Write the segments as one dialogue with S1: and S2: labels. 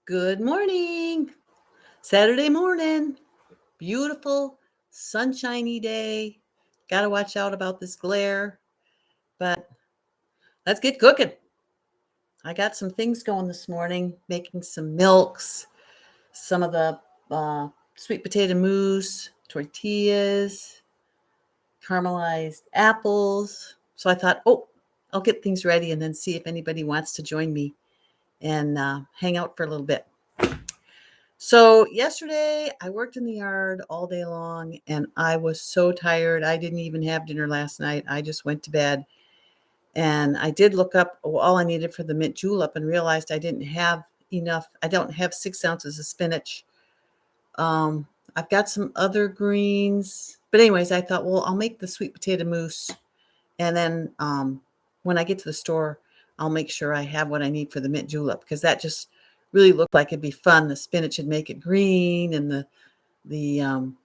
S1: Good morning. Saturday morning. Beautiful, sunshiny day. Got to watch out about this glare, but let's get cooking. I got some things going this morning, making some milks, some of the sweet potato mousse, tortillas, caramelized apples. So I thought, I'll get things ready and then see if anybody wants to join me and hang out for a little bit. So yesterday I worked in the yard all day long and I was so tired. I didn't even have dinner last night. I just went to bed and I did look up all I needed for the mint julep and realized I didn't have enough. I don't have 6 ounces of spinach. Um, I've got some other greens, but anyways, I thought, well, I'll make the sweet potato mousse and then when I get to the store, I'll make sure I have what I need for the mint julep because that just really looked like it'd be fun. The spinach would make it green, and the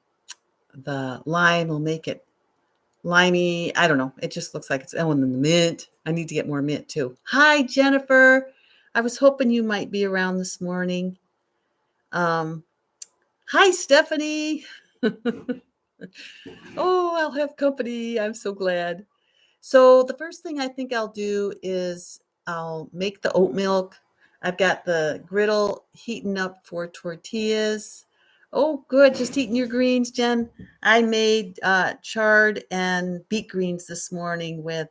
S1: lime will make it limey. I don't know. It just looks like it's and the mint. I need to get more mint too. Hi, Jennifer. I was hoping you might be around this morning. Um, Hi, Stephanie. Oh, I'll have company. I'm so glad. So the first thing I think I'll do is I'll make the oat milk. I've got the griddle heating up for tortillas. Oh, good. Just eating your greens, Jen. I made chard and beet greens this morning with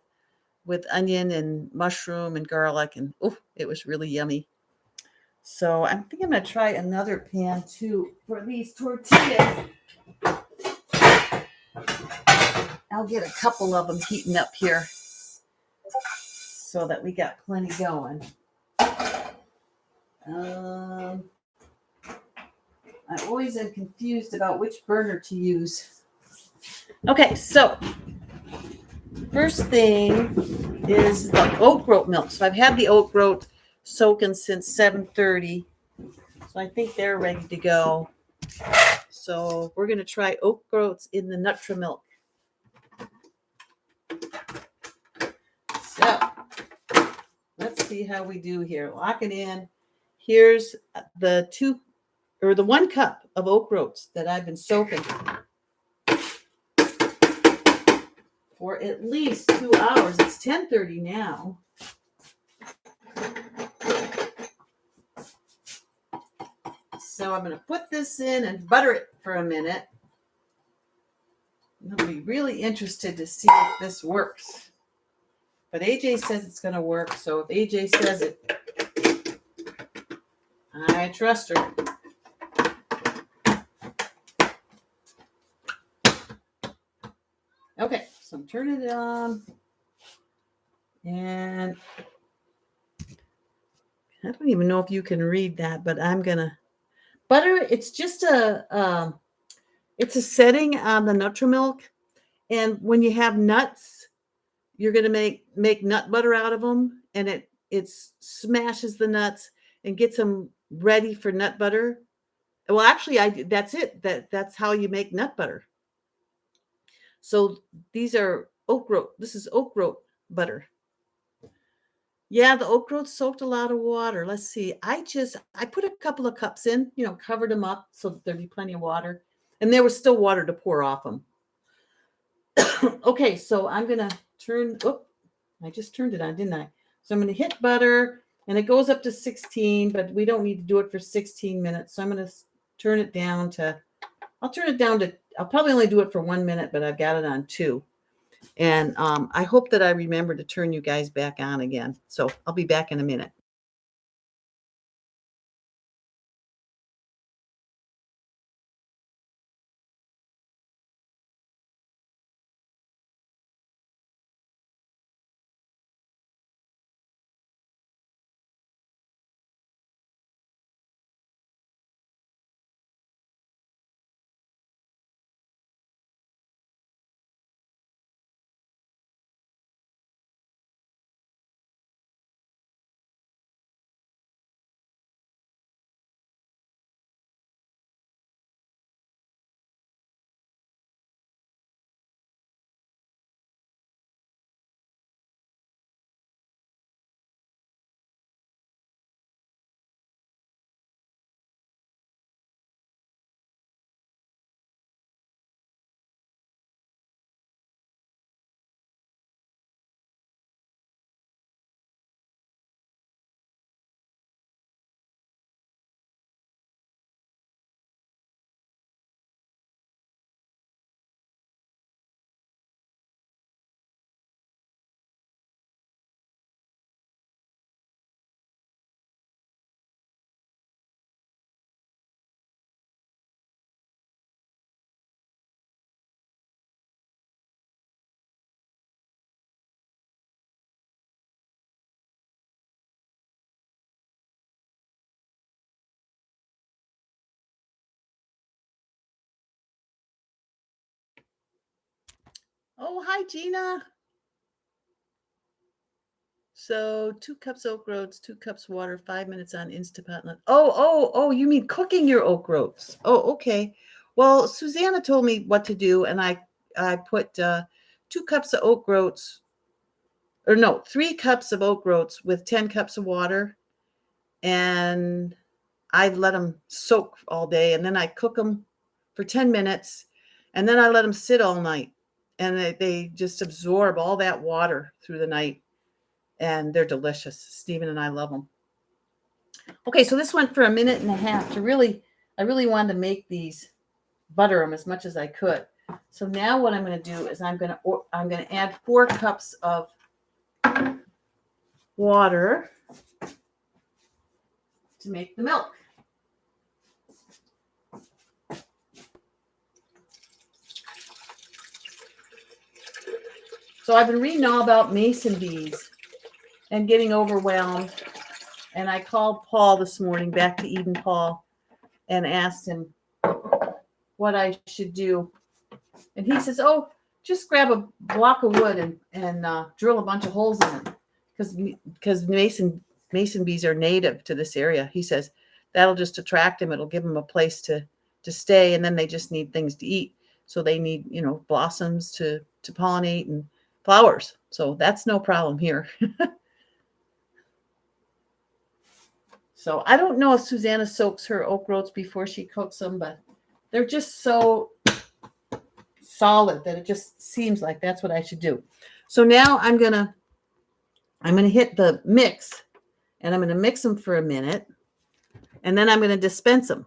S1: onion and mushroom and garlic, and oh, it was really yummy. So I think I'm going to try another pan too for these tortillas. I'll get a couple of them heating up here so that we got plenty going. Um, I always am confused about which burner to use. Okay, so first thing is the oat groat milk. So I've had the oat groat soaking since 7:30. So I think they're ready to go. So we're going to try oat groats in the Nutri-Milk. So let's see how we do here. Lock it in. Here's the 1 cup of oat groats that I've been soaking for at least 2 hours. It's 10:30 now. So I'm going to put this in and butter it for a minute. I'll be really interested to see if this works. But AJ says it's going to work. So if AJ says it, I trust her. Okay, so I'm turning it on. And I don't even know if you can read that, but I'm going to butter. It's just it's a setting on the Nutri-Milk. And when you have nuts, you're going to make nut butter out of them, and it smashes the nuts and gets them ready for nut butter. Well, actually, that's it. That's how you make nut butter. So these are oat groat. This is oat groat butter. Yeah, the oat groat soaked a lot of water. Let's see. I put a couple of cups in, covered them up so that there'd be plenty of water, and there was still water to pour off them. Okay, so I'm gonna turn. Oh, I just turned it on, didn't I? So I'm gonna hit butter, and it goes up to 16, but we don't need to do it for 16 minutes. So I'm gonna turn it down to. I'll turn it down to. I'll probably only do it for 1 minute, but I've got it on 2. And I hope that I remember to turn you guys back on again. So I'll be back in a minute. Oh, hi, Gina. So 2 cups oat groats, 2 cups water, 5 minutes on Instapot. Oh, you mean cooking your oat groats. Oh, okay. Well, Susanna told me what to do, and I put 2 cups of oat groats, or no, 3 cups of oat groats with 10 cups of water, and I let them soak all day, and then I cook them for 10 minutes, and then I let them sit all night, and they just absorb all that water through the night, and they're delicious. Stephen and I love them. Okay, so this went for a minute and a half. I really wanted to make these, butter them as much as I could. So now what I'm going to do is I'm going to add 4 cups of water to make the milk. So I've been reading all about mason bees and getting overwhelmed. And I called Paul this morning, back to Eden Paul, and asked him what I should do. And he says, oh, just grab a block of wood and drill a bunch of holes in it. Because mason bees are native to this area. He says that'll just attract them. It'll give them a place to stay. And then they just need things to eat. So they need, blossoms to pollinate and flowers. So that's no problem here. So I don't know if Susanna soaks her oat groats before she cooks them, but they're just so solid that it just seems like that's what I should do. So now I'm gonna hit the mix, and I'm gonna mix them for a minute, and then I'm gonna dispense them.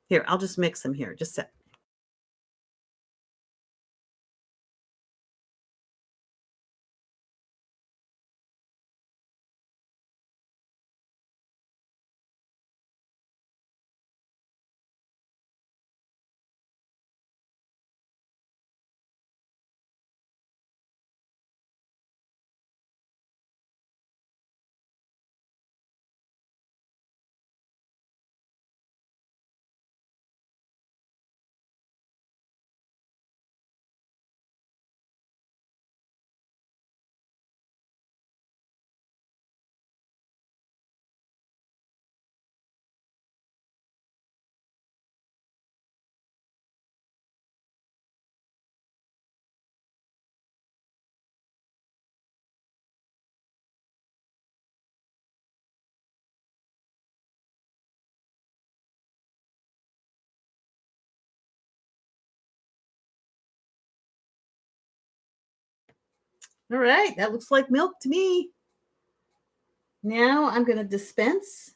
S1: Here, I'll just mix them here. Just a sec. All right, that looks like milk to me. Now I'm gonna dispense.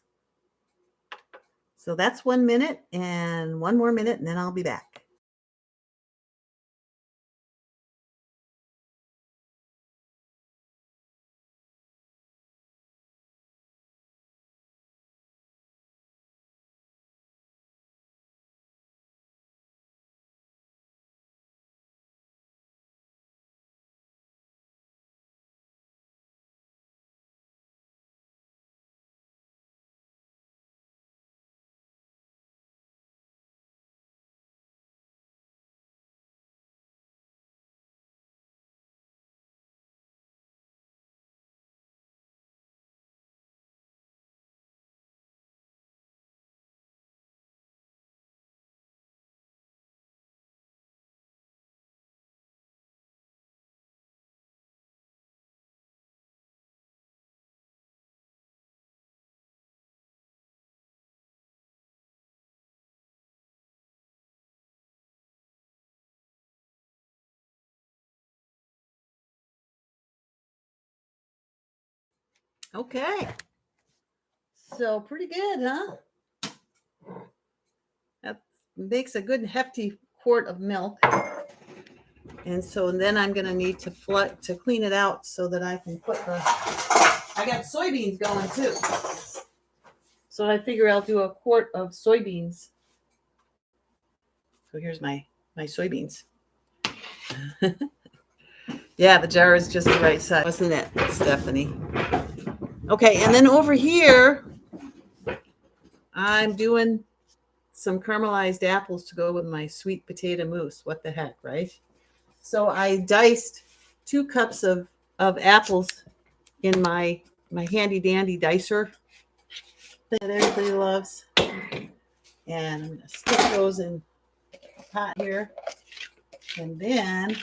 S1: So that's 1 minute, and 1 more minute, and then I'll be back. Okay. So pretty good, huh? That makes a good hefty quart of milk. And so then I'm going to need to clean it out so that I can I got soybeans going too. So I figure I'll do a quart of soybeans. So here's my soybeans. Yeah, the jar is just the right size, wasn't it, Stephanie? Okay, and then over here, I'm doing some caramelized apples to go with my sweet potato mousse. What the heck, right? So I diced 2 cups of apples in my handy dandy dicer that everybody loves. And I'm going to stick those in a pot here. And then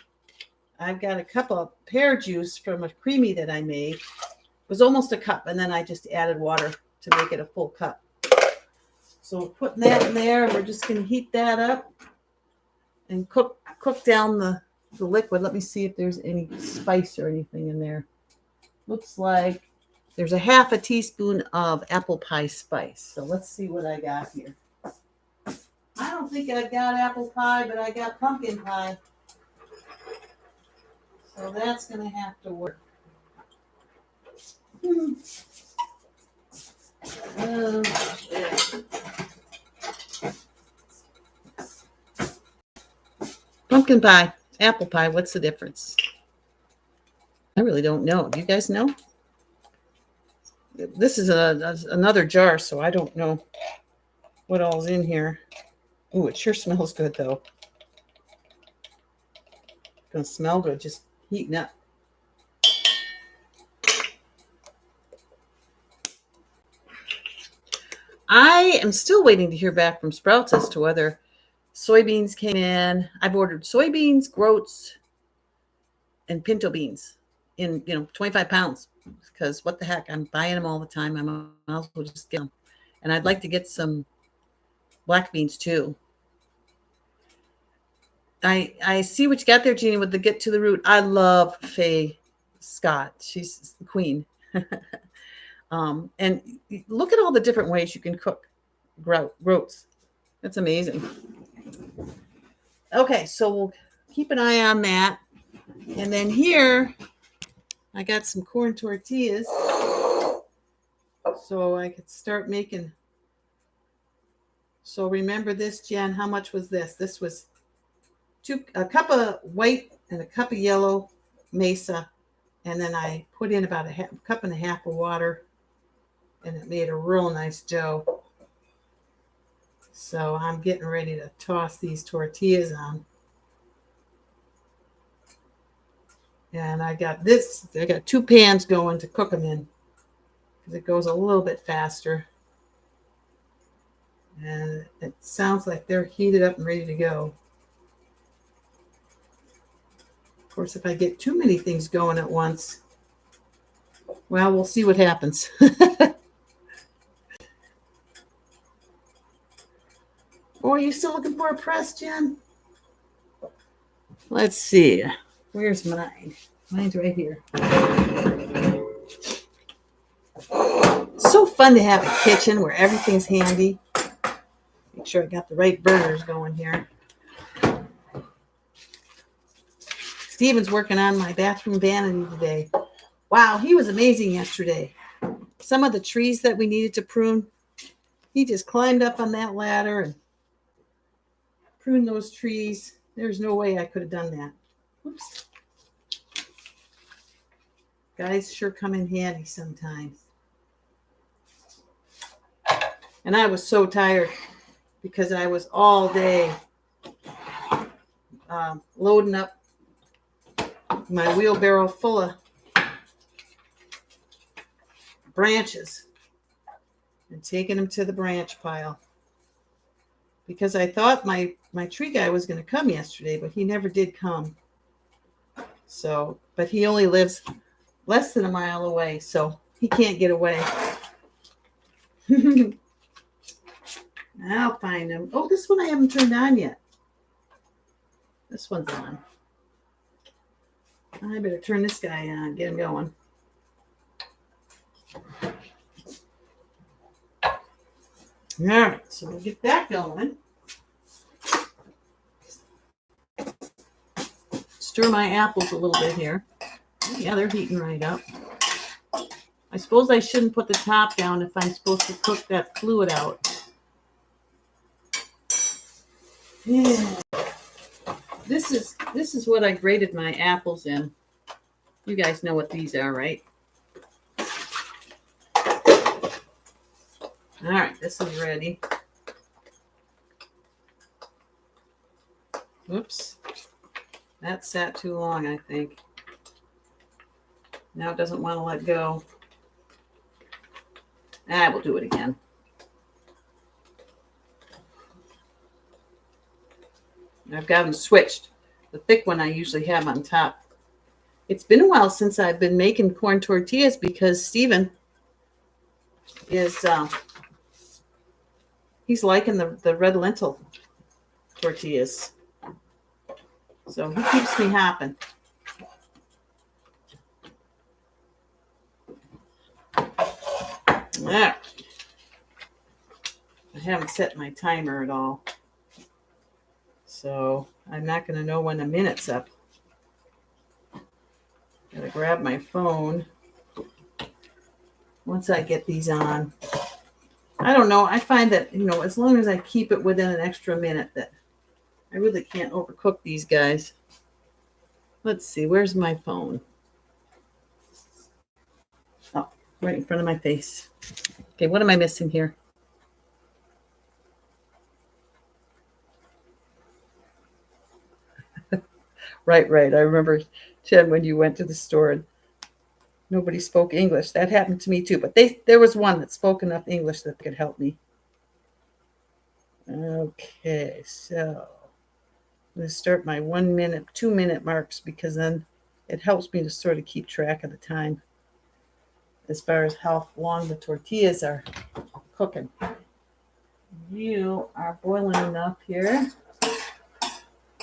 S1: I've got a cup of pear juice from a creamy that I made. It was almost a cup, and then I just added water to make it a full cup. So we're putting that in there, and we're just going to heat that up and cook down the liquid. Let me see if there's any spice or anything in there. Looks like there's a half a teaspoon of apple pie spice. So let's see what I got here. I don't think I've got apple pie, but I got pumpkin pie. So that's going to have to work. Pumpkin pie, apple pie, what's the difference? I really don't know. Do you guys know? This is another jar, so I don't know what all's in here. Ooh, it sure smells good, though. It's going to smell good, just heating up. I am still waiting to hear back from Sprouts as to whether soybeans came in. I've ordered soybeans, groats, and pinto beans in 25 pounds, because what the heck, I'm buying them all the time. I might as well just get them. And I'd like to get some black beans too. I see what you got there, Jeannie, with the get to the root. I love Faye Scott. She's the queen. And look at all the different ways you can cook groats. That's amazing. Okay, so we'll keep an eye on that. And then here, I got some corn tortillas. So I could start making. So remember this, Jen, how much was this? This was a cup of white and a cup of yellow mesa. And then I put in about a cup and a half of water. And it made a real nice dough. So I'm getting ready to toss these tortillas on. And I got 2 pans going to cook them in, because it goes a little bit faster. And it sounds like they're heated up and ready to go. Of course, if I get too many things going at once, well, we'll see what happens. Oh, are you still looking for a press, Jen? Let's see. Where's mine? Mine's right here. It's so fun to have a kitchen where everything's handy. Make sure I got the right burners going here. Steven's working on my bathroom vanity today. Wow, he was amazing yesterday. Some of the trees that we needed to prune, he just climbed up on that ladder and pruned those trees. There's no way I could have done that. Oops. Guys sure come in handy sometimes. And I was so tired because I was all day loading up my wheelbarrow full of branches and taking them to the branch pile, because I thought my tree guy was going to come yesterday, but he never did come. So, but he only lives less than a mile away, so he can't get away. I'll find him. Oh, this one I haven't turned on yet. This one's on. I better turn this guy on, get him going. All right, so we'll get that going. Stir my apples a little bit here. Yeah, they're heating right up. I suppose I shouldn't put the top down if I'm supposed to cook that fluid out. Yeah. This is what I grated my apples in. You guys know what these are, right? All right, this is ready. Oops. That sat too long, I think. Now it doesn't want to let go. We'll do it again. I've got them switched. The thick one I usually have on top. It's been a while since I've been making corn tortillas because Steven is, he's liking the red lentil tortillas. So he keeps me hopping. There. I haven't set my timer at all. So I'm not going to know when a minute's up. Gotta grab my phone once I get these on. I don't know. I find that, as long as I keep it within an extra minute, that I really can't overcook these guys. Let's see. Where's my phone? Oh, right in front of my face. Okay, what am I missing here? Right. I remember, Jen, when you went to the store and nobody spoke English. That happened to me too. But there was one that spoke enough English that could help me. Okay, so I'm going to start my 1 minute, 2 minute marks because then it helps me to sort of keep track of the time as far as how long the tortillas are cooking. You are boiling enough here.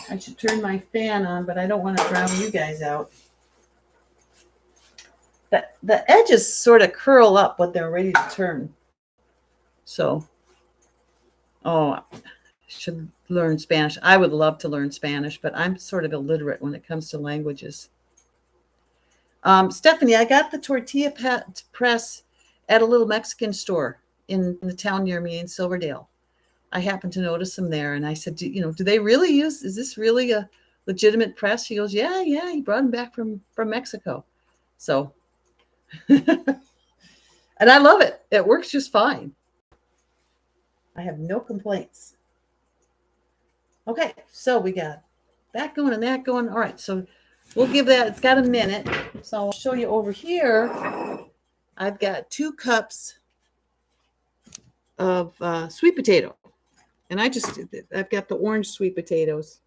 S1: I should turn my fan on, but I don't want to drown you guys out. The edges sort of curl up when they're ready to turn. So, I should learn Spanish. I would love to learn Spanish, but I'm sort of illiterate when it comes to languages. Stephanie, I got the tortilla press at a little Mexican store in the town near me in Silverdale. I happened to notice them there, and I said, do they really is this really a legitimate press? She goes, yeah, he brought them back from Mexico. So, and I love it. It works just fine. I have no complaints. Okay, so we got that going and that going. All right, so we'll give that, it's got a minute. So I'll show you over here. I've got 2 cups of sweet potato. And I've got the orange sweet potatoes.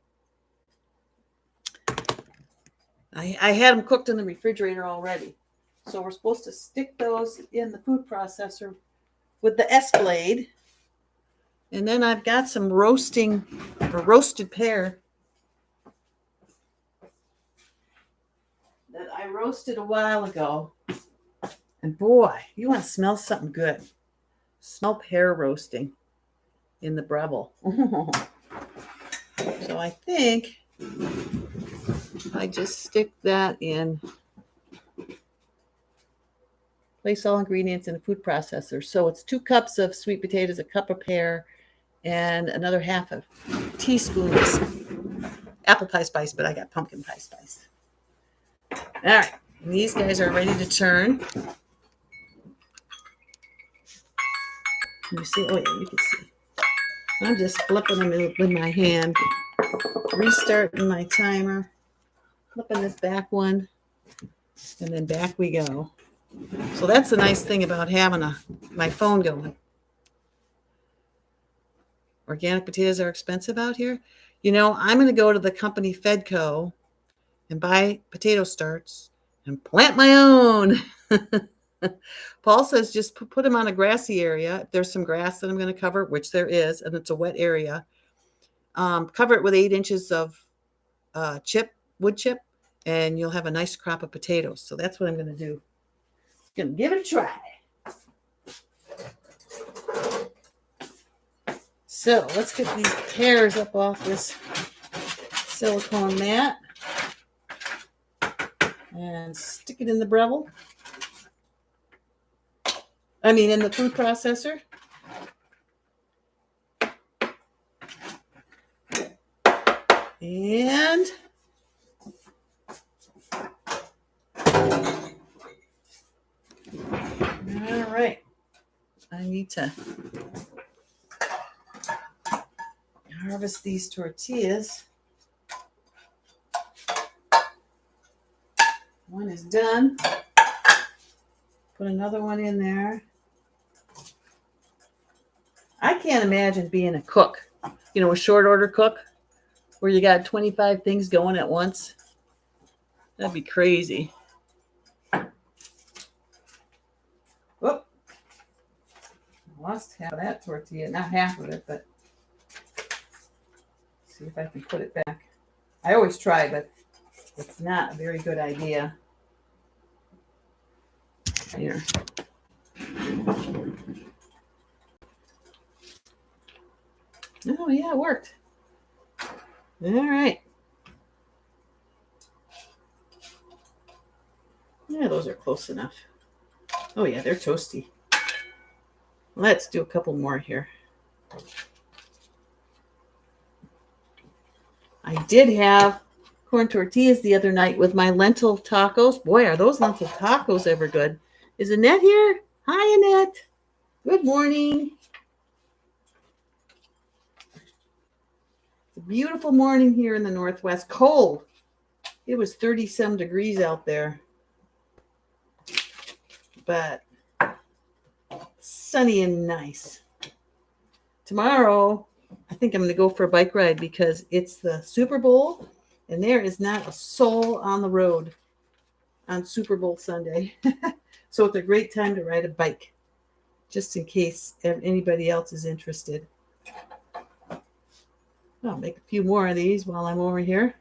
S1: I had them cooked in the refrigerator already. So we're supposed to stick those in the food processor with the S blade. And then I've got some roasted pear that I roasted a while ago. And boy, you want to smell something good. Smell pear roasting in the Breville. So I think I just stick that in. Place all ingredients in a food processor. So it's 2 cups of sweet potatoes, a cup of pear, and another half a teaspoon of apple pie spice, but I got pumpkin pie spice. All right, and these guys are ready to turn. You see? Oh yeah, you can see. I'm just flipping them with my hand, restarting my timer, flipping this back one, and then back we go. So that's the nice thing about having my phone going. Organic potatoes are expensive out here. I'm going to go to the company Fedco and buy potato starts and plant my own. Paul says just put them on a grassy area. If there's some grass that I'm going to cover, which there is, and it's a wet area, cover it with 8 inches of wood chip, and you'll have a nice crop of potatoes. So that's what I'm going to do. Going to give it a try. So let's get these pears up off this silicone mat and stick it in the Breville. In the food processor. And all right, I need to harvest these tortillas. one is done. Put another one in there. I can't imagine being a cook, a short order cook where you got 25 things going at once. That'd be crazy. Whoop. I lost half of that tortilla. Not half of it, but see if I can put it back. I always try, but it's not a very good idea. Here. Oh, yeah, it worked. All right. Yeah, those are close enough. Oh, yeah, they're toasty. Let's do a couple more here. I did have corn tortillas the other night with my lentil tacos. Boy, are those lentil tacos ever good. Is Annette here? Hi, Annette. Good morning. It's a beautiful morning here in the Northwest. Cold. It was 30-some degrees out there. But sunny and nice. Tomorrow, I think I'm going to go for a bike ride because it's the Super Bowl and there is not a soul on the road on Super Bowl Sunday. So it's a great time to ride a bike, just in case anybody else is interested. I'll make a few more of these while I'm over here.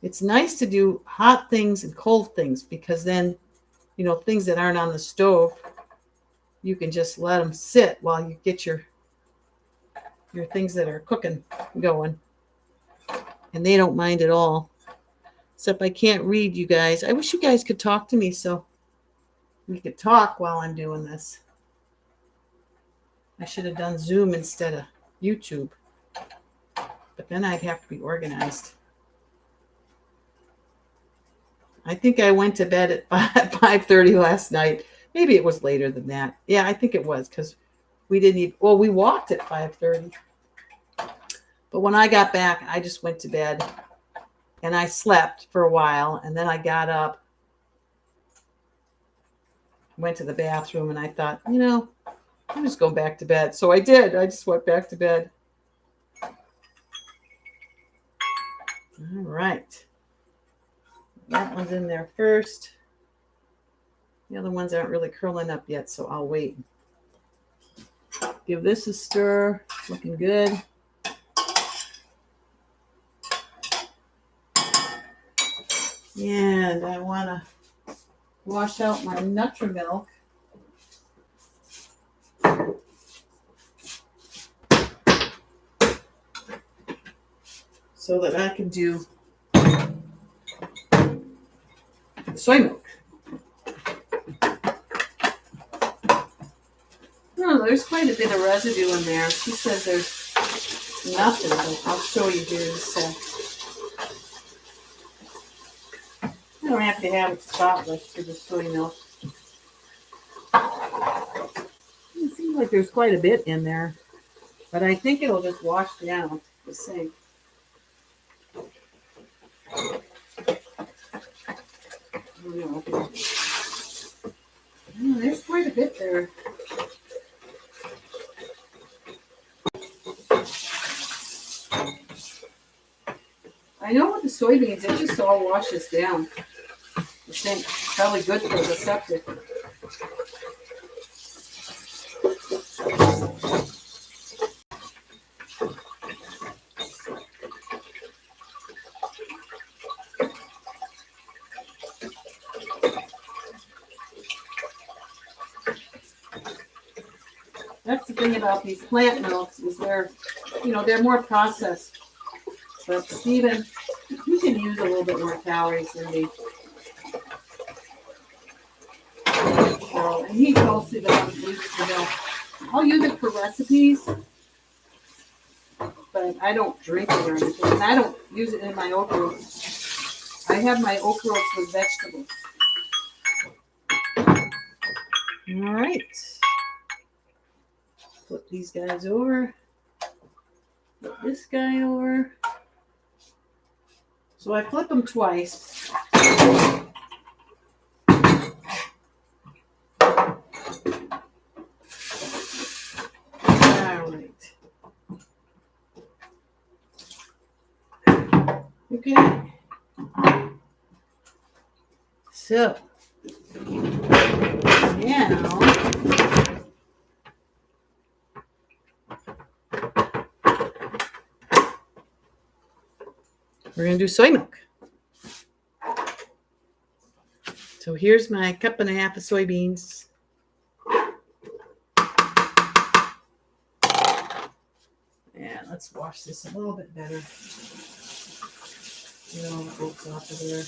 S1: It's nice to do hot things and cold things because then, things that aren't on the stove, you can just let them sit while you get your things that are cooking going. And they don't mind at all. Except I can't read you guys. I wish you guys could talk to me so we could talk while I'm doing this. I should have done Zoom instead of YouTube. But then I'd have to be organized. I think I went to bed at 5:30 last night. Maybe it was later than that. Yeah, I think it was because we didn't even, we walked at 5:30. But when I got back, I just went to bed and I slept for a while. And then I got up, went to the bathroom, and I thought, I'm just going back to bed. So I did. I just went back to bed. All right. That one's in there first. The other ones aren't really curling up yet, so I'll wait. Give this a stir. Looking good. And I want to wash out my Nutri-Milk. So that I can do soy milk. Oh, there's quite a bit of residue in there. She says there's nothing, but I'll show you here in a sec. I don't have to have it spotless for the soy milk. It seems like there's quite a bit in there, but I think it'll just wash down the sink. There's quite a bit there. I know with the soybeans, it just all washes down. The sink, probably good for the septic. That's the thing about these plant milks is they're more processed. But Stephen, you can use a little bit more calories than me. So, and he mostly doesn't use the milk. I'll use it for recipes, but I don't drink it or anything. And I don't use it in my oat groat. I have my oat groats with vegetables. All right. Flip these guys over. Flip this guy over. So I flip them twice. All right. Okay. So now we're going to do soy milk. So here's my 1.5 cups of soybeans. And let's wash this a little bit better. Get all the oats off of there.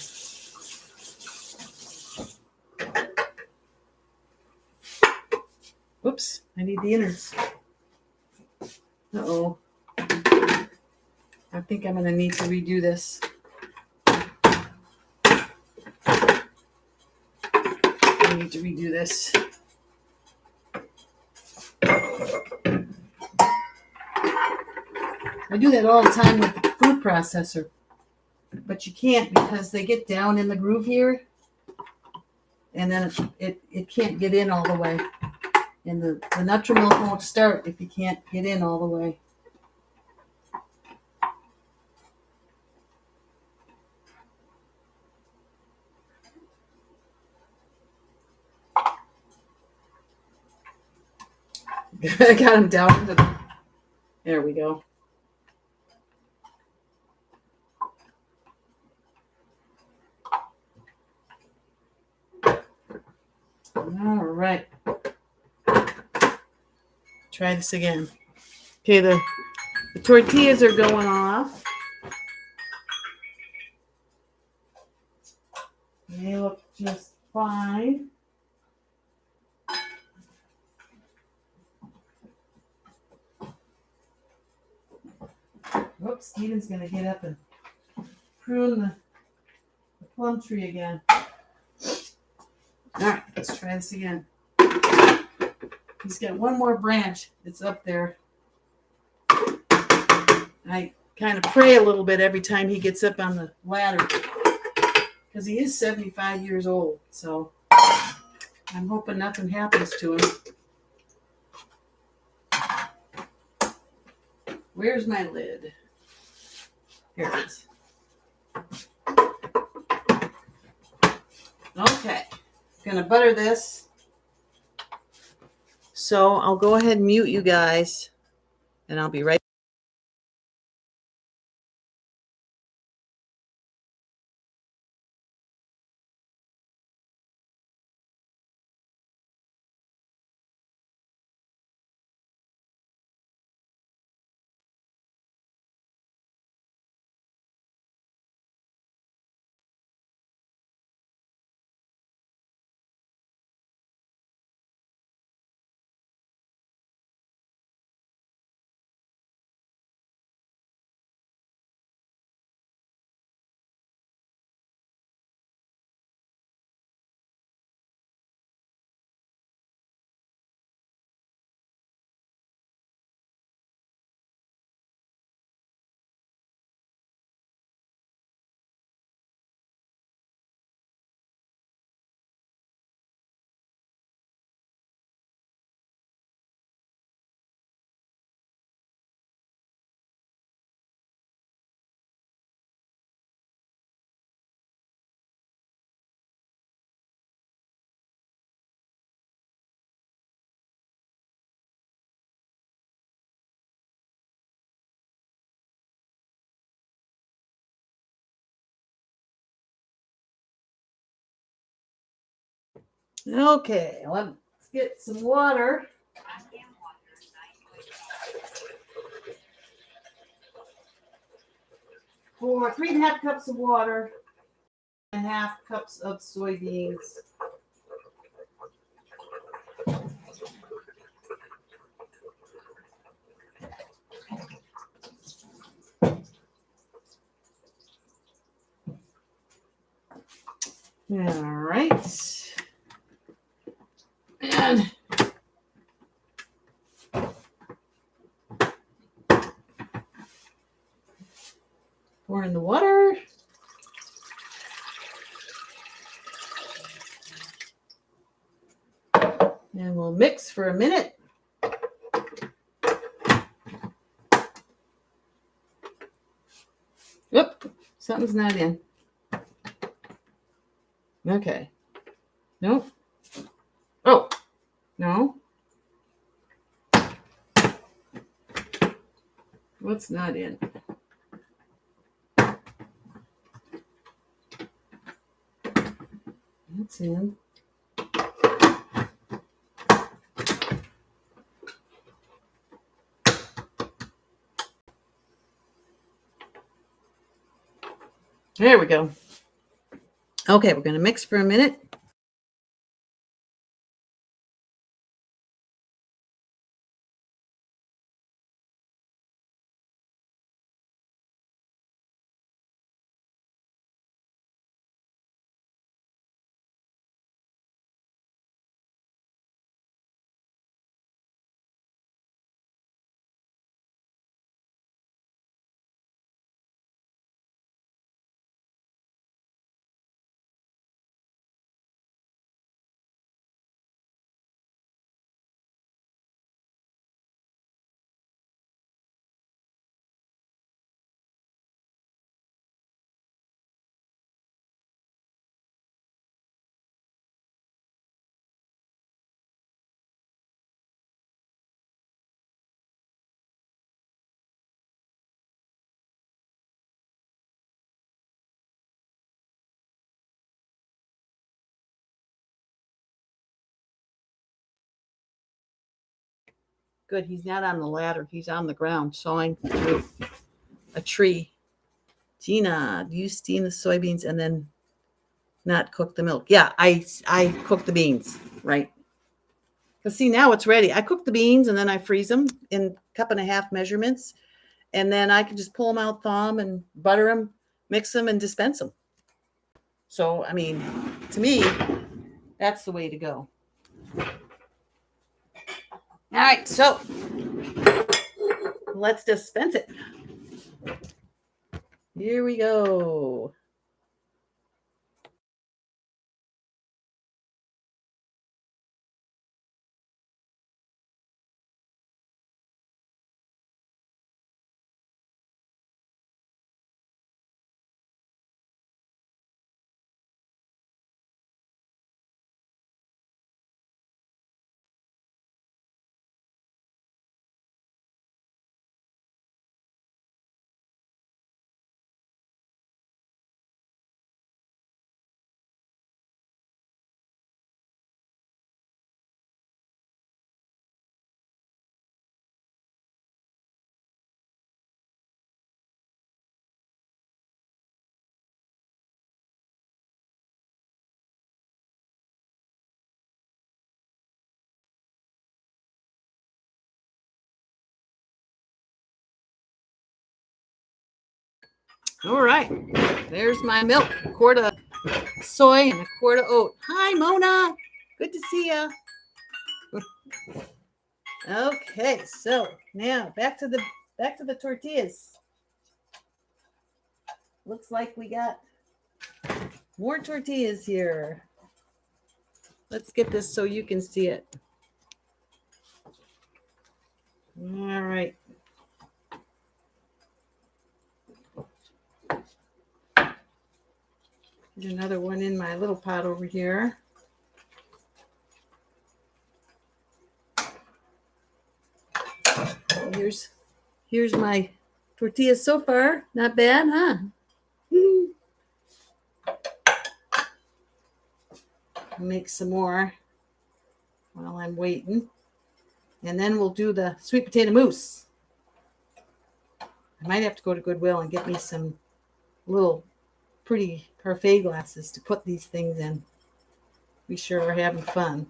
S1: Whoops, I need the innards. Uh-oh. I think I'm going to need to redo this. I need to redo this. I do that all the time with the food processor, but you can't because they get down in the groove here, and then it can't get in all the way. And the Nutrimilk won't start if you can't get in all the way. I got them down into the... There we go. All right. Try this again. Okay, the tortillas are going off. They look just fine. Whoops, Steven's going to get up and prune the plum tree again. All right, let's try this again. He's got one more branch. It's up there. I kind of pray a little bit every time he gets up on the ladder because he is 75 years old. So I'm hoping nothing happens to him. Where's my lid? Here it is. Okay, gonna butter this. So I'll go ahead and mute you guys, and I'll be right back. Okay, let's get some water. For 3.5 cups of water, 1.5 cups of soybeans. All right. And pour in the water. And we'll mix for a minute. Oop, something's not in. Okay. Nope. Oh, no. What's not in? That's in. There we go. Okay, we're going to mix for a minute. Good, he's not on the ladder. He's on the ground sawing through a tree. Gina, do you steam the soybeans and then not cook the milk? Yeah, I cook the beans, right? Because see, now it's ready. I cook the beans and then I freeze them in 1.5 cup measurements. And then I can just pull them out, thaw them, and butter them, mix them, and dispense them. So, I mean, to me, that's the way to go. All right, so let's dispense it. Here we go. All right, there's my milk. A quart of soy and a quart of oat. Hi, Mona. Good to see you. Okay, so now back to the tortillas. Looks like we got more tortillas here. Let's get this so you can see it. All right. There's another one in my little pot over here. Here's my tortillas so far. Not bad, huh? I'll make some more while I'm waiting. And then we'll do the sweet potato mousse. I might have to go to Goodwill and get me some little pretty parfait glasses to put these things in. Be sure we're having fun.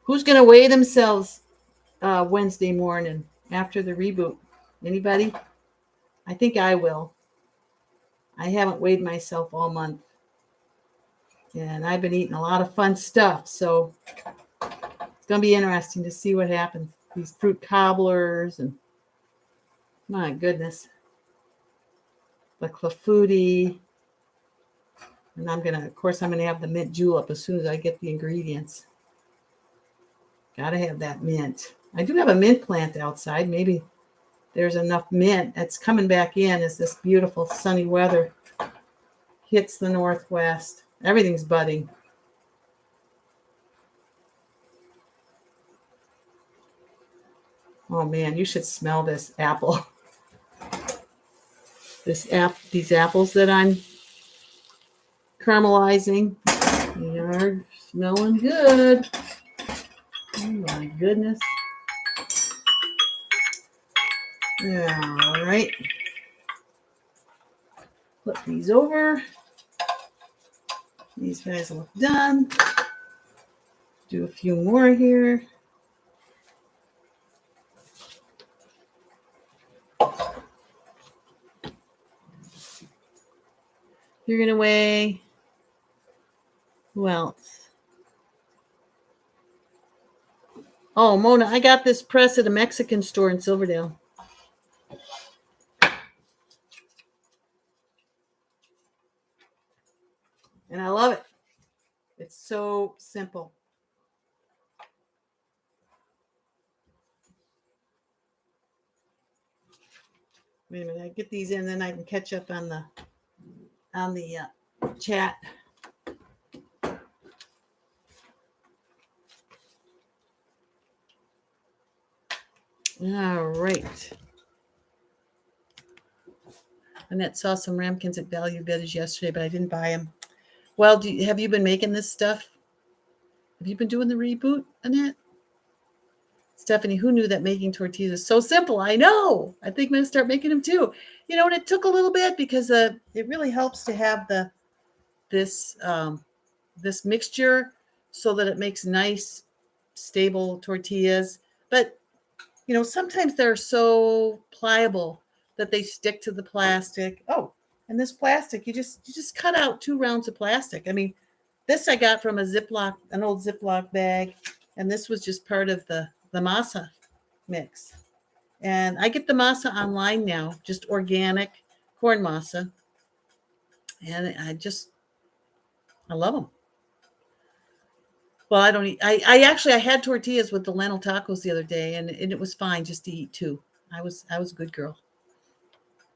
S1: Who's going to weigh themselves Wednesday morning after the reboot? Anybody? I think I will. I haven't weighed myself all month. And I've been eating a lot of fun stuff. So it's going to be interesting to see what happens. These fruit cobblers and my goodness. The clafouti. And of course, I'm going to have the mint julep as soon as I get the ingredients. Gotta have that mint. I do have a mint plant outside. Maybe there's enough mint that's coming back in as this beautiful sunny weather hits the northwest. Everything's budding. Oh man, you should smell this apple. These apples that I'm caramelizing. They are smelling good. Oh my goodness. Yeah, all right. Flip these over. These guys look done. Do a few more here. You're going to weigh, who else? Oh, Mona, I got this press at a Mexican store in Silverdale. And I love it. It's so simple. Wait a minute, I get these in, then I can catch up on the chat. All right. Annette saw some ramekins at Value Village yesterday, but I didn't buy them. Well, have you been making this stuff? Have you been doing the reboot, Annette? Stephanie, who knew that making tortillas is so simple? I know. I think I'm going to start making them too. You know, and it took a little bit because it really helps to have this mixture so that it makes nice, stable tortillas. But, you know, sometimes they're so pliable that they stick to the plastic. Oh, and this plastic, you just cut out 2 rounds of plastic. I mean, this I got from an old Ziploc bag, and this was just part of the masa mix. And I get the masa online now, just organic corn masa. And I love them. Well, I don't eat. I had tortillas with the lentil tacos the other day, and it was fine just to eat 2. I was a good girl.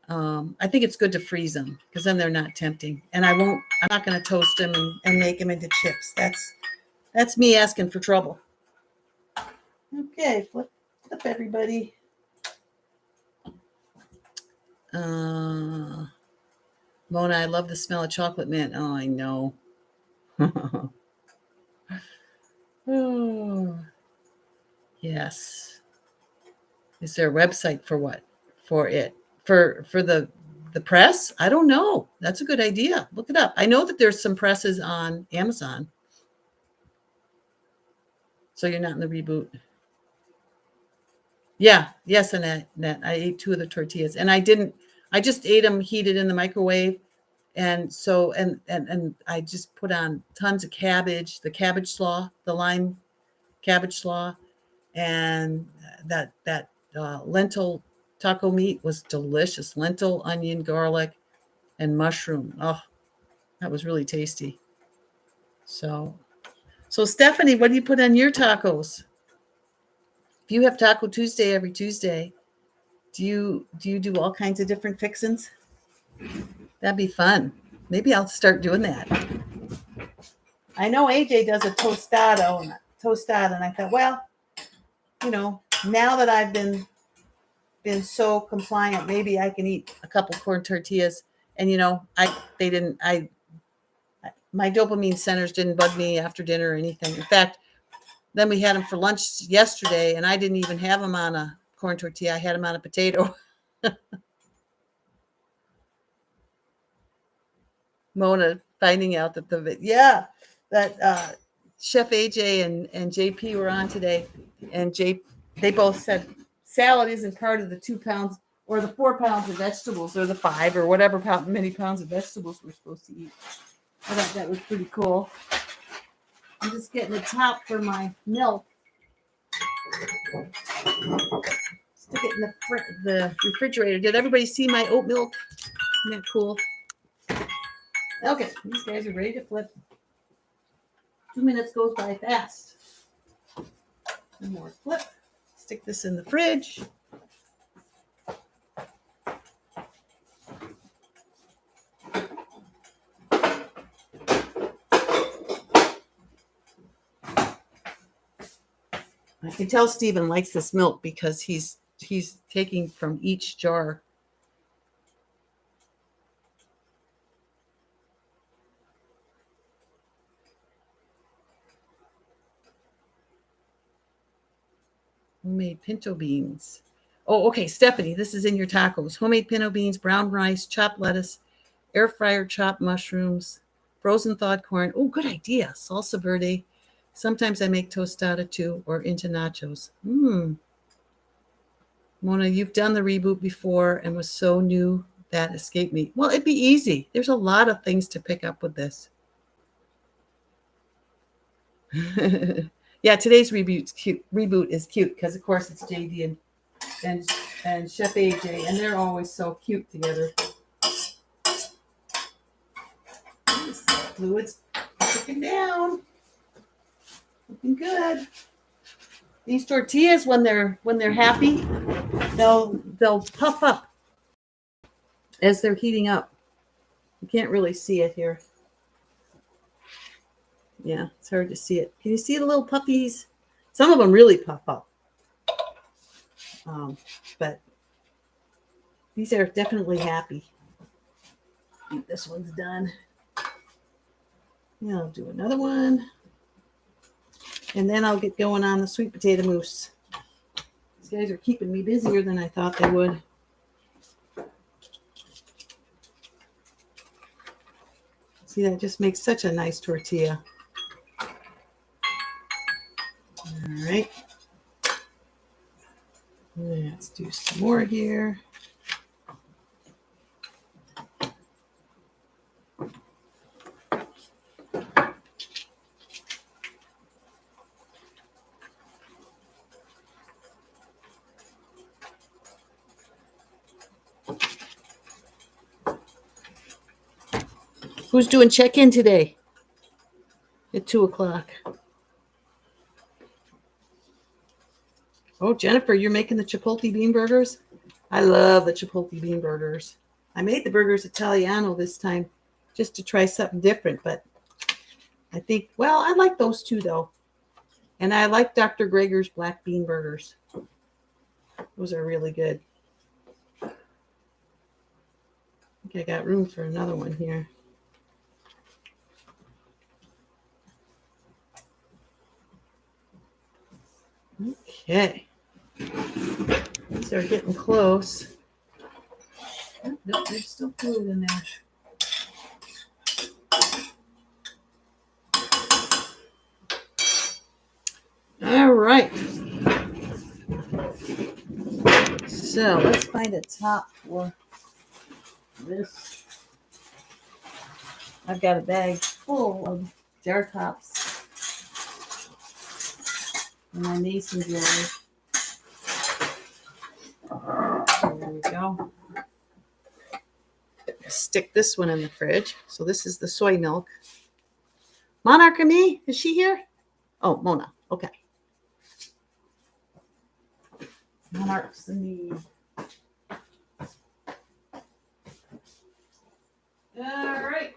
S1: I think it's good to freeze them because then they're not tempting. And I'm not going to toast them and make them into chips. That's me asking for trouble. Okay, flip everybody. Mona, I love the smell of chocolate mint. Oh, I know. Oh, yes. Is there a website for what? For it? For the press? I don't know. That's a good idea. Look it up. I know that there's some presses on Amazon. So you're not in the reboot. Yeah. Yes, Annette. I ate 2 of the tortillas, and I just ate them heated in the microwave. And so, and I just put on tons of cabbage, the cabbage slaw, the lime cabbage slaw, and that lentil taco meat was delicious. Lentil, onion, garlic, and mushroom. Oh, that was really tasty. So Stephanie, what do you put on your tacos? If you have Taco Tuesday every Tuesday, do you do all kinds of different fixins? That'd be fun. Maybe I'll start doing that. I know AJ does a tostado, and I thought, well, you know, now that I've been so compliant, maybe I can eat a couple corn tortillas. And you know, my dopamine centers didn't bug me after dinner or anything. In fact, then we had them for lunch yesterday, and I didn't even have them on a corn tortilla. I had them on a potato. Mona finding out that that Chef AJ and JP were on today, and they both said salad isn't part of the 2 pounds or the 4 pounds of vegetables or the 5 or whatever many pounds of vegetables we're supposed to eat. I thought that was pretty cool. I'm just getting the top for my milk. Stick it in the refrigerator. Did everybody see my oat milk? Isn't that cool? Okay, these guys are ready to flip. 2 minutes goes by fast. One more flip. Stick this in the fridge. I can tell Stephen likes this milk because he's taking from each jar. Homemade pinto beans. Oh, okay, Stephanie, this is in your tacos. Homemade pinto beans, brown rice, chopped lettuce, air fryer chopped mushrooms, frozen thawed corn. Oh, good idea. Salsa verde. Sometimes I make tostada too, or into nachos. Mona, you've done the reboot before and was so new that escaped me. Well, it'd be easy. There's a lot of things to pick up with this. Yeah, today's reboot is cute because, of course, it's JD and Chef AJ, and they're always so cute together. This fluid's cooking down, looking good. These tortillas, when they're happy, they'll puff up as they're heating up. You can't really see it here. Yeah, it's hard to see it. Can you see the little puppies? Some of them really puff up. But these are definitely happy. I think this one's done. Yeah, I'll do another one. And then I'll get going on the sweet potato mousse. These guys are keeping me busier than I thought they would. See, that just makes such a nice tortilla. All right. Let's do some more here. Who's doing check-in today at 2 o'clock? Oh, Jennifer, you're making the chipotle bean burgers? I love the chipotle bean burgers. I made the burgers Italiano this time just to try something different, but I think, well, I like those two, though. And I like Dr. Greger's black bean burgers. Those are really good. I think I got room for another one here. Okay. These are getting close. Oh, nope, there's still fluid in there. All right. So let's find a top for this. I've got a bag full of jar tops and my mason jar. There we go. Stick this one in the fridge. So this is the soy milk. Monarch and me, is she here? Oh, Mona. Okay. Monarchs and me. All right.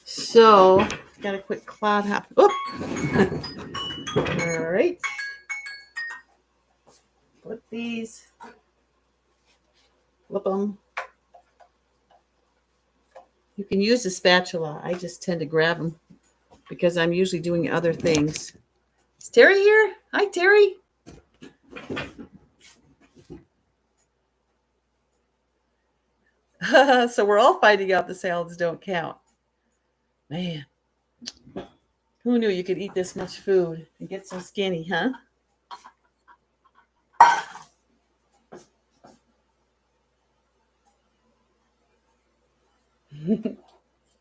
S1: So, got a quick cloud happen. Oh! All right. Flip these. Flip them. You can use a spatula. I just tend to grab them because I'm usually doing other things. Is Terry here? Hi, Terry. So we're all finding out the salads don't count. Man, who knew you could eat this much food and get so skinny, huh?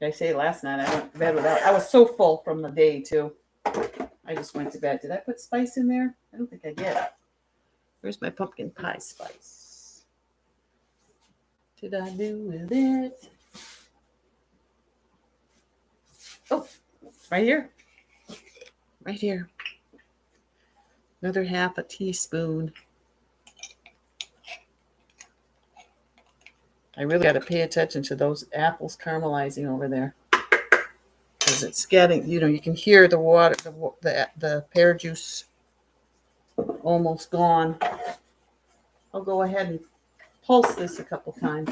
S1: I say last night I went to bed without. I was so full from the day too. I just went to bed. Did I put spice in there? I don't think I did. Where's my pumpkin pie spice? did I do with it? Oh, right here. Right here. Another half a teaspoon. I really got to pay attention to those apples caramelizing over there. Because it's getting, you can hear the water, the pear juice almost gone. I'll go ahead and pulse this a couple times.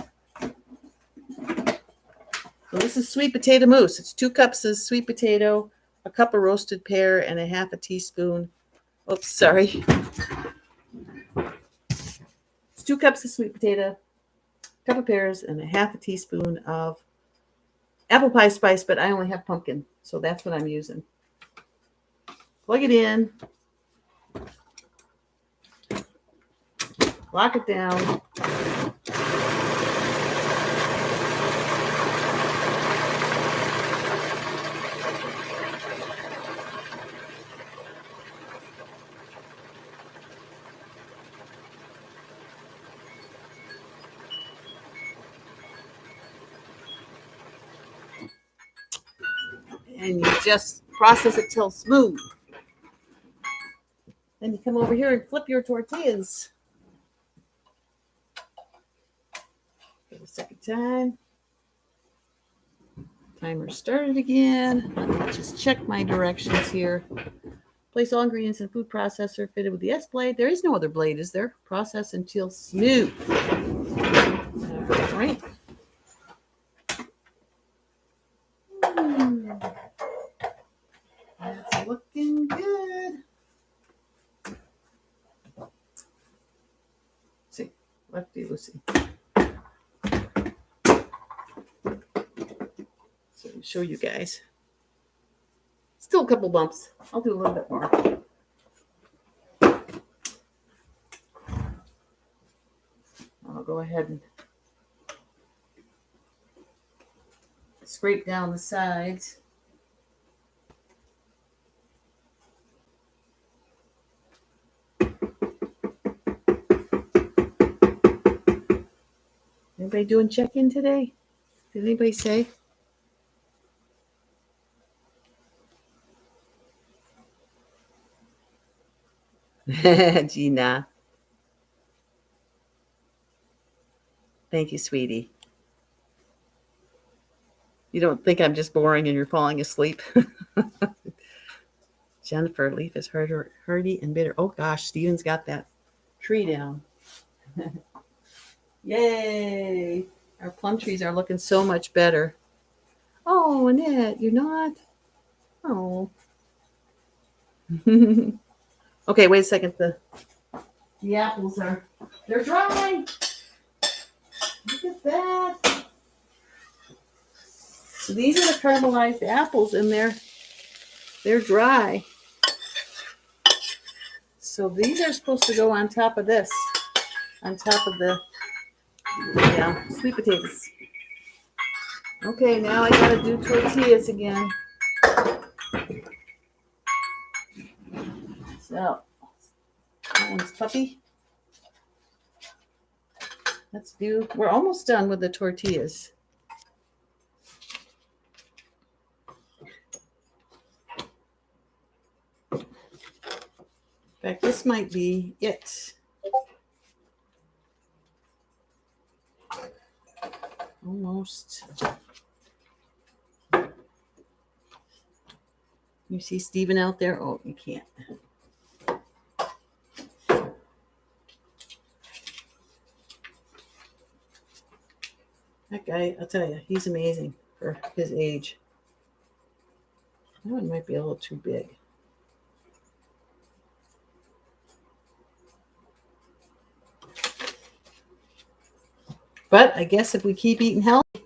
S1: So this is sweet potato mousse. It's 2 cups of sweet potato, a cup of roasted pear, and a half a teaspoon. Oops, sorry. It's 2 cups of sweet potato, a cup of pears, and a half a teaspoon of apple pie spice, but I only have pumpkin, so that's what I'm using. Plug it in. Lock it down. And you just process it till smooth. Then you come over here and flip your tortillas. For the second time. Timer started again. Let me just check my directions here. Place all ingredients in food processor fitted with the S blade. There is no other blade, is there? Process until smooth. All right. That's looking good. See, lefty loosey. So show you guys. Still a couple bumps. I'll do a little bit more. I'll go ahead and scrape down the sides. Anybody doing check-in today? Did anybody say? Gina. Thank you, sweetie. You don't think I'm just boring and you're falling asleep? Jennifer, leaf is hardy and bitter. Oh gosh, Steven's got that tree down. Yay! Our plum trees are looking so much better. Oh, Annette, you're not? Oh. Okay, wait a second. The apples they're dry. Look at that. So these are the caramelized apples and they're dry. So these are supposed to go on top of this, on top of the sweet potatoes. Okay, now I gotta do tortillas again. So that one's puppy. We're almost done with the tortillas. In fact, this might be it. Almost. You see Steven out there? Oh, you can't. That guy, I'll tell you, he's amazing for his age. That one might be a little too big. But I guess if we keep eating healthy,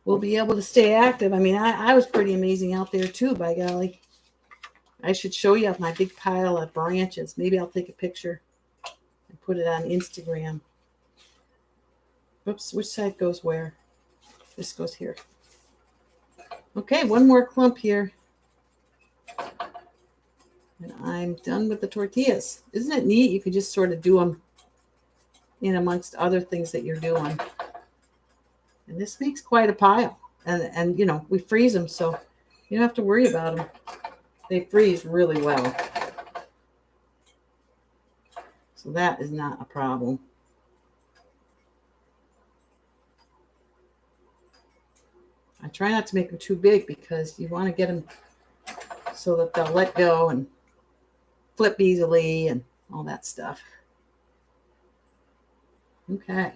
S1: we'll be able to stay active. I mean, I was pretty amazing out there too, by golly. I should show you my big pile of branches. Maybe I'll take a picture and put it on Instagram. Oops, which side goes where? This goes here. Okay, one more clump here. And I'm done with the tortillas. Isn't it neat? You could just sort of do them in amongst other things that you're doing. And this makes quite a pile. And we freeze them, so you don't have to worry about them. They freeze really well. So that is not a problem. I try not to make them too big because you want to get them so that they'll let go and flip easily and all that stuff. Okay.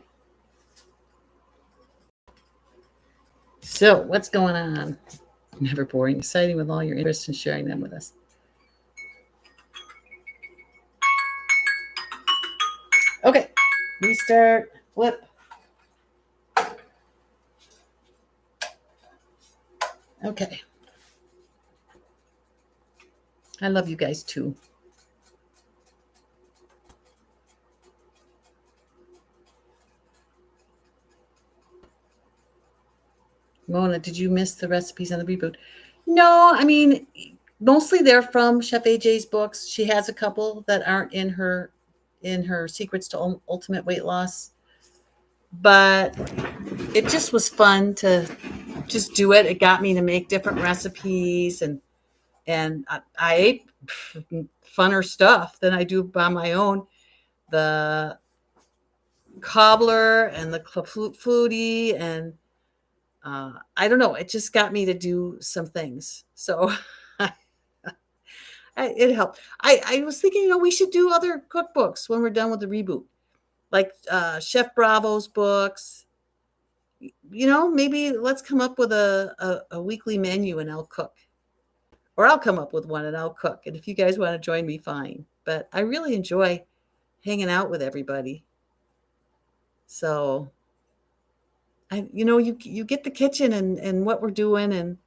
S1: So what's going on? Never boring, exciting with all your interest in sharing them with us. Okay, restart, flip. Okay. I love you guys too. Mona, did you miss the recipes on the reboot? No, I mean, mostly they're from Chef AJ's books. She has a couple that aren't in her Secrets to Ultimate Weight Loss. But it just was fun to just do it. It got me to make different recipes, and I ate funner stuff than I do by my own. The cobbler and the flutie, and I don't know. It just got me to do some things. So it helped. I was thinking, we should do other cookbooks when we're done with the reboot, like Chef Bravo's books. Maybe let's come up with a weekly menu and I'll cook. Or I'll come up with one and I'll cook. And if you guys want to join me, fine. But I really enjoy hanging out with everybody. So you get the kitchen and what we're doing, and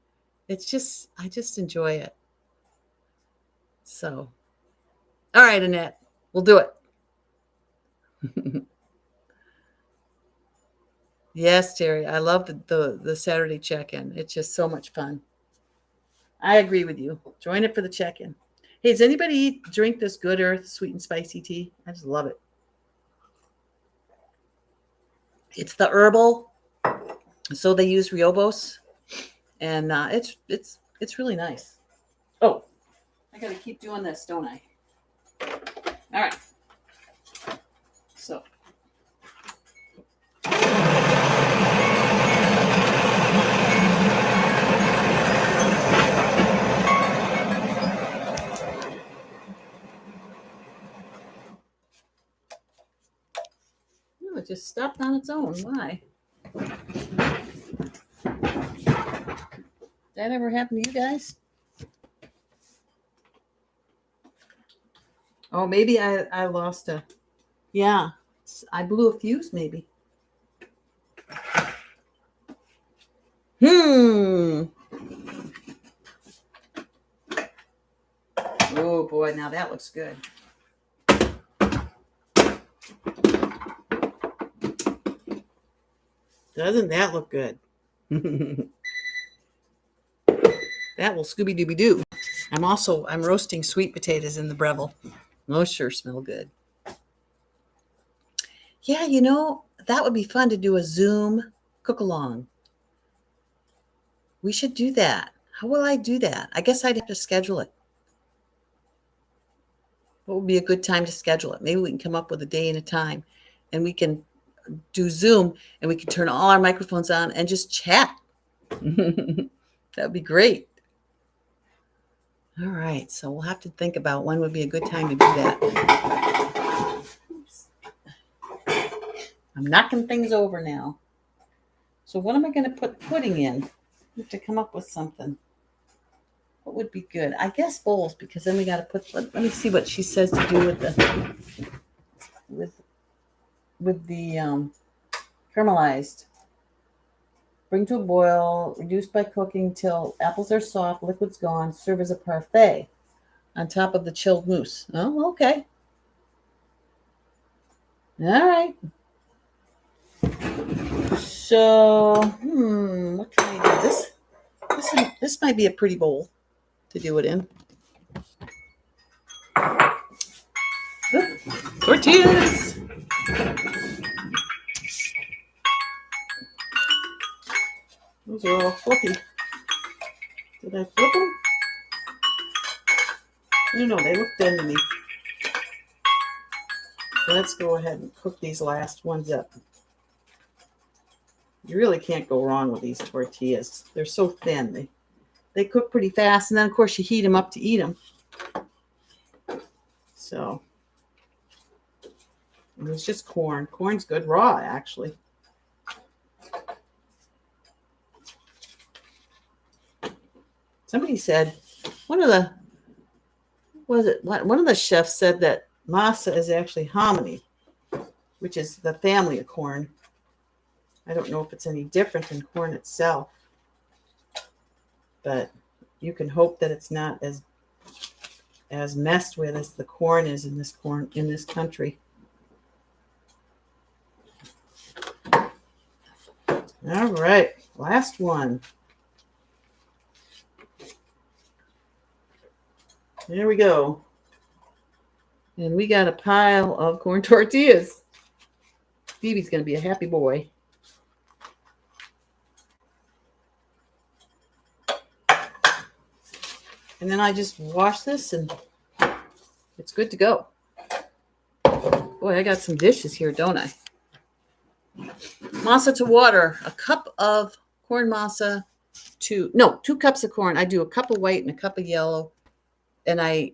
S1: I just enjoy it. So, all right, Annette, we'll do it. Yes, Terry, I love the Saturday check-in. It's just so much fun. I agree with you. Join it for the check-in. Hey, does anybody drink this Good Earth sweet and spicy tea? I just love it. It's the herbal, so they use Riobos, and it's really nice. Oh, I got to keep doing this, don't I? All right. So. It just stopped on its own. Why? That ever happen to you guys? Oh, maybe I lost a... Yeah, I blew a fuse maybe. Oh, boy, now that looks good. Doesn't that look good? That will Scooby-Dooby-Doo. I'm roasting sweet potatoes in the Breville. Those sure smell good. Yeah, that would be fun to do a Zoom cook-along. We should do that. How will I do that? I guess I'd have to schedule it. What would be a good time to schedule it? Maybe we can come up with a day and a time, and we can do Zoom, and we can turn all our microphones on and just chat. That would be great. All right, so we'll have to think about when would be a good time to do that. Oops. I'm knocking things over now. So what am I going to put pudding in? I have to come up with something. What would be good? I guess bowls, because then we got to put. Let me see what she says to do with the caramelized. Bring to a boil, reduce by cooking till apples are soft, liquid's gone. Serve as a parfait on top of the chilled mousse. Oh, okay. All right. So, what can I do? This might be a pretty bowl to do it in. Tortillas. Those are all fluffy. Did I flip them? I don't know. They look thin to me. Let's go ahead and cook these last ones up. You really can't go wrong with these tortillas. They're so thin. They cook pretty fast, and then, of course, you heat them up to eat them. So, and it's just corn. Corn's good raw, actually. Somebody said, one of the chefs said that masa is actually hominy, which is the family of corn. I don't know if it's any different than corn itself, but you can hope that it's not as messed with as the corn is in this country. All right, last one. There we go. And we got a pile of corn tortillas. Phoebe's going to be a happy boy. And then I just wash this and it's good to go. Boy, I got some dishes here, don't I? Masa to water. A cup of corn masa to, 2 cups of corn. I do a cup of white and a cup of yellow. And I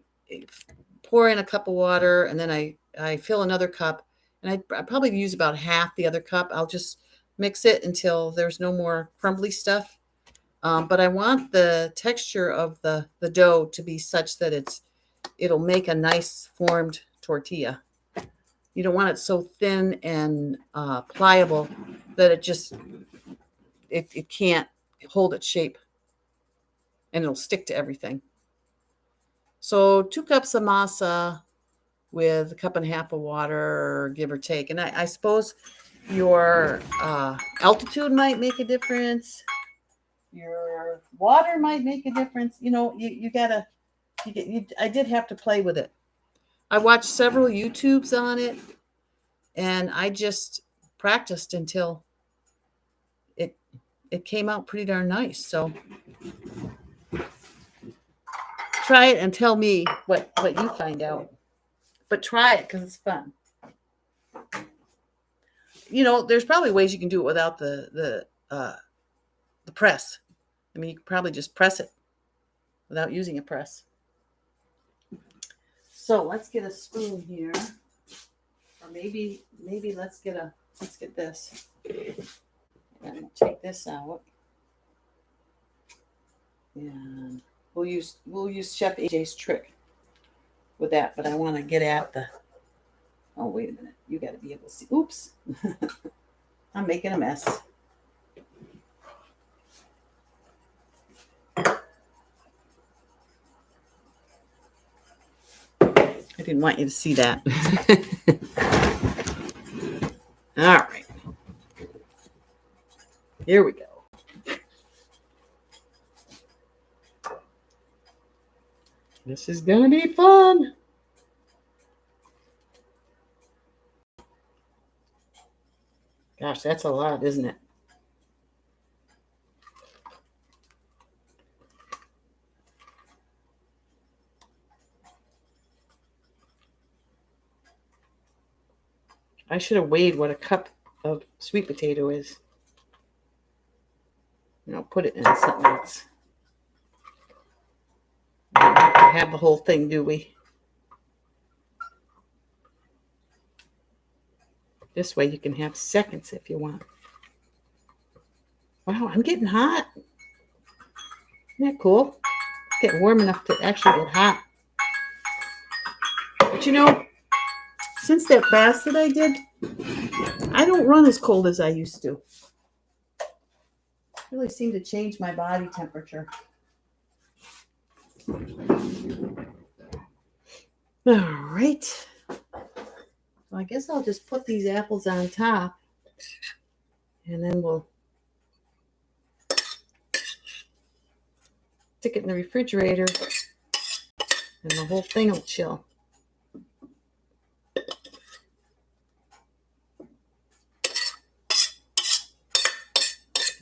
S1: pour in a cup of water, and then I fill another cup. And I probably use about half the other cup. I'll just mix it until there's no more crumbly stuff. But I want the texture of the dough to be such that it'll make a nice formed tortilla. You don't want it so thin and pliable that it can't hold its shape, and it'll stick to everything. So 2 cups of masa with a cup and a half of water, give or take. And I suppose your altitude might make a difference. Your water might make a difference. I did have to play with it. I watched several YouTubes on it, and I just practiced until it came out pretty darn nice. So try it and tell me what you find out. But try it because it's fun. There's probably ways you can do it without the press. I mean, you could probably just press it without using a press. So let's get a spoon here, or maybe let's get this. And we'll take this out, and we'll use Chef AJ's trick with that. But I want to get at the. Oh, wait a minute! You got to be able to see. Oops, I'm making a mess. I didn't want you to see that. All right. Here we go. This is going to be fun. Gosh, that's a lot, isn't it? I should have weighed what a cup of sweet potato is. Put it in something else. We don't have to have the whole thing, do we? This way you can have seconds if you want. Wow, I'm getting hot. Isn't that cool? It's getting warm enough to actually get hot. But since that fast that I did, I don't run as cold as I used to. Really seemed to change my body temperature. All right. Well, I guess I'll just put these apples on top, and then we'll stick it in the refrigerator, and the whole thing will chill.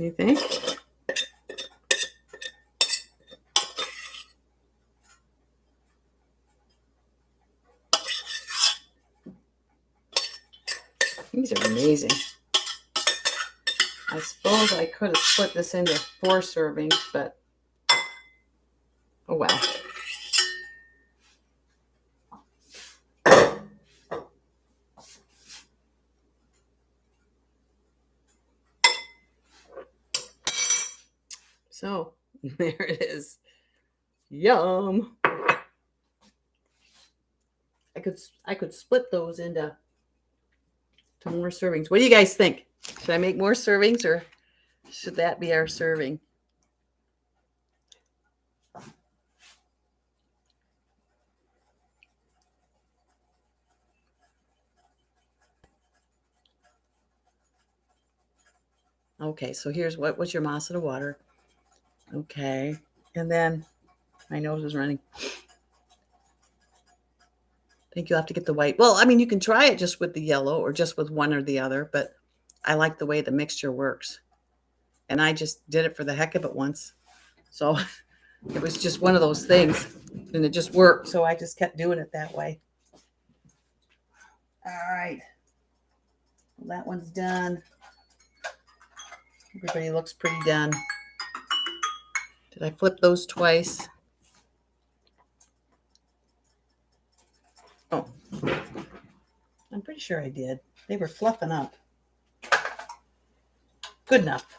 S1: You think? These are amazing. I suppose I could have split this into 4 servings, but oh well. So there it is. Yum. I could split those into more servings. What do you guys think? Should I make more servings or should that be our serving? Okay, so here's what was your masa to water. Okay, and then my nose is running. I think you'll have to get the white. Well, I mean, you can try it just with the yellow or just with one or the other, but I like the way the mixture works. And I just did it for the heck of it once. So it was just one of those things and it just worked. So I just kept doing it that way. All right. Well, that one's done. Everybody looks pretty done. Did I flip those twice? Oh, I'm pretty sure I did. They were fluffing up. Good enough.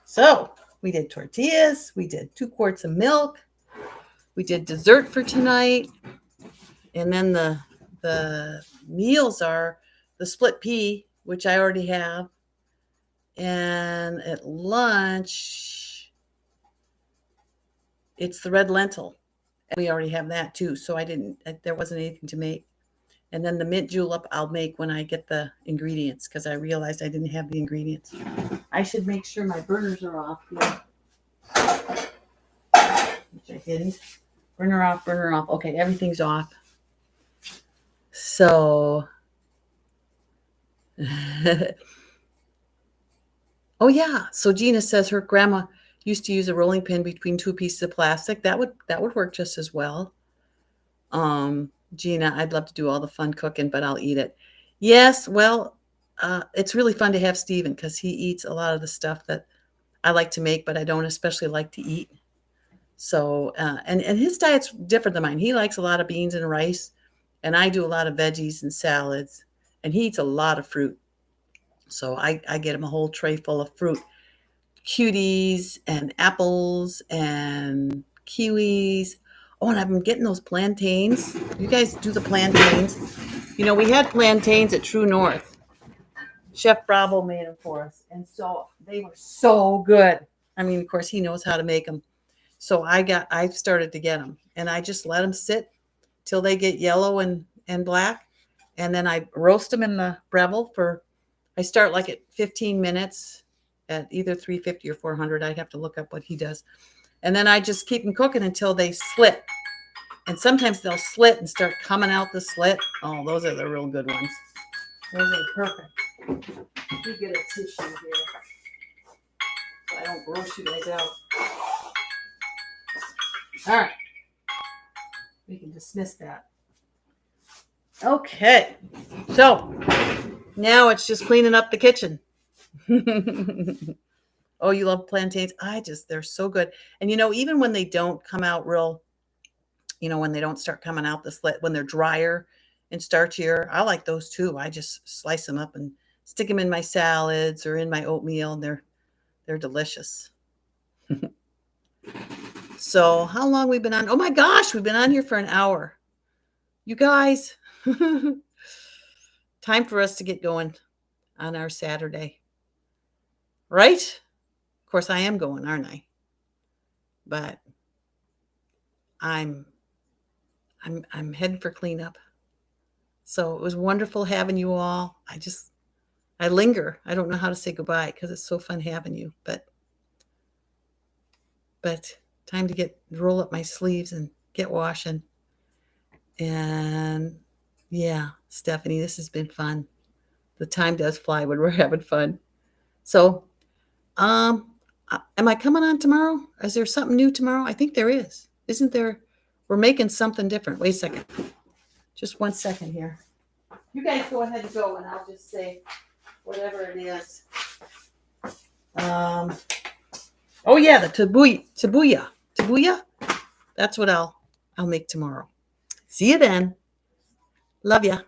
S1: So we did tortillas. We did 2 quarts of milk. We did dessert for tonight. And then the meals are the split pea, which I already have. And at lunch, it's the red lentil. And we already have that too. So there wasn't anything to make. And then the mint julep I'll make when I get the ingredients because I realized I didn't have the ingredients. I should make sure my burners are off here. Which I didn't. Burner off, burner off. Okay, everything's off. So, oh yeah. So Gina says her grandma used to use a rolling pin between 2 pieces of plastic. That would work just as well. Gina, I'd love to do all the fun cooking, but I'll eat it. Yes, well, it's really fun to have Steven because he eats a lot of the stuff that I like to make, but I don't especially like to eat. So, and his diet's different than mine. He likes a lot of beans and rice, and I do a lot of veggies and salads, and he eats a lot of fruit. So I get him a whole tray full of fruit, cuties and apples and kiwis. Oh, and I've been getting those plantains. You guys do the plantains. You know, we had plantains at True North. Chef Bravo made them for us. And so they were so good. I mean, of course, he knows how to make them. So I started to get them. And I just let them sit till they get yellow and black. And then I roast them in the Breville I start like at 15 minutes at either 350 or 400. I'd have to look up what he does. And then I just keep them cooking until they slit. And sometimes they'll slit and start coming out the slit. Oh, those are the real good ones. Those are perfect. Let me get a tissue here so I don't gross you guys out. All right. We can dismiss that. Okay. So now it's just cleaning up the kitchen. Oh, you love plantains? They're so good. And even when they don't come out real, when they don't start coming out the slit, when they're drier and starchier, I like those too. I just slice them up and stick them in my salads or in my oatmeal, and they're delicious. So how long we've been on? Oh my gosh, we've been on here for an hour. You guys, time for us to get going on our Saturday. Right? Of course, I am going, aren't I? But I'm heading for cleanup. So it was wonderful having you all. I linger. I don't know how to say goodbye because it's so fun having you. But time to roll up my sleeves and get washing. And yeah, Stephanie, this has been fun. The time does fly when we're having fun. So, am I coming on tomorrow? Is there something new tomorrow? I think there is. Isn't there? We're making something different. Wait a second. Just 1 second here. You guys go ahead and go, and I'll just say whatever it is. Oh yeah, the tabuya. That's what I'll make tomorrow. See you then. Love ya.